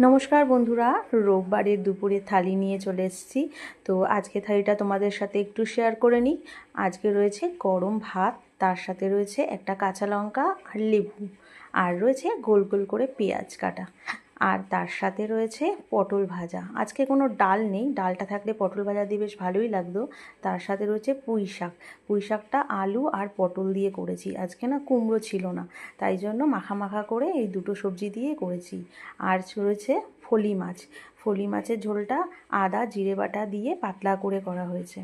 নমস্কার বন্ধুরা, রোববারের দুপুরে থালি নিয়ে চলে এসেছি। তো আজকে থালিটা তোমাদের সাথে একটু শেয়ার করে নিই। আজকে রয়েছে গরম ভাত, তার সাথে রয়েছে একটা কাঁচা লঙ্কা আর লেবু, আর রয়েছে গোল গোল করে পেঁয়াজ কাটা, আর তার সাথে রয়েছে পটল ভাজা। আজকে কোনো ডাল নেই, ডালটা থাকলে পটল ভাজা দিয়ে বেশ ভালোই লাগতো। তার সাথে রয়েছে পুঁই শাক, পুঁই শাকটা আলু আর পটল দিয়ে করেছি। আজকে না কুমড়ো ছিল না, তাই জন্য মাখা মাখা করে এই দুটো সবজি দিয়ে করেছি। আর রয়েছে ফলি মাছ, ফলি মাছের ঝোলটা আদা জিরে বাটা দিয়ে পাতলা করে করা হয়েছে।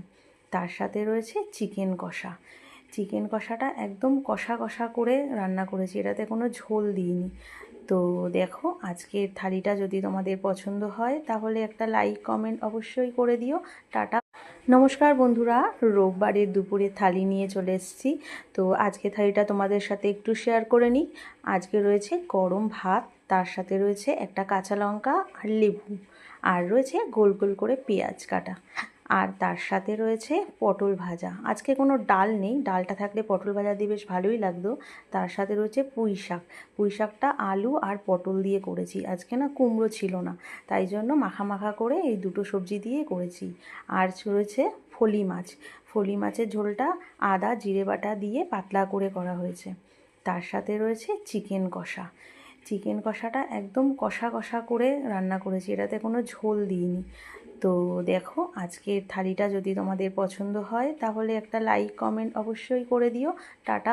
তার সাথে রয়েছে চিকেন কষা, চিকেন কষাটা একদম কষা কষা করে রান্না করেছি, এটাতে কোনো ঝোল দিইনি। তো দেখো, আজকের থালিটা যদি তোমাদের পছন্দ হয় তাহলে একটা লাইক কমেন্ট অবশ্যই করে দিও। টাটা। নমস্কার বন্ধুরা, রোববারের দুপুরে থালি নিয়ে চলে এসেছি। তো আজকে থালিটা তোমাদের সাথে একটু শেয়ার করে নিই। আজকে রয়েছে গরম ভাত, তার সাথে রয়েছে একটা কাঁচা লঙ্কা আর লেবু, আর রয়েছে গোল গোল করে পেঁয়াজ কাটা, আর তার সাথে রয়েছে পটল ভাজা। আজকে কোনো ডাল নেই, ডালটা থাকলে পটল ভাজা দিয়ে বেশ ভালোই লাগতো। তার সাথে রয়েছে পুঁই শাক, পুঁই শাকটা আলু আর পটল দিয়ে করেছি। আজকে না কুমড়ো ছিল না, তাই জন্য মাখা মাখা করে এই দুটো সবজি দিয়ে করেছি। আর রয়েছে ফলি মাছ, ফলি মাছের ঝোলটা আদা জিরে বাটা দিয়ে পাতলা করে করা হয়েছে। তার সাথে রয়েছে চিকেন কষা, চিকেন কষাটা একদম কষা কষা করে রান্না করেছি, এটাতে কোনো ঝোল দিইনি। তো দেখো, আজকের থালিটা যদি তোমাদের পছন্দ হয় তাহলে একটা লাইক কমেন্ট অবশ্যই করে দিও। টাটা।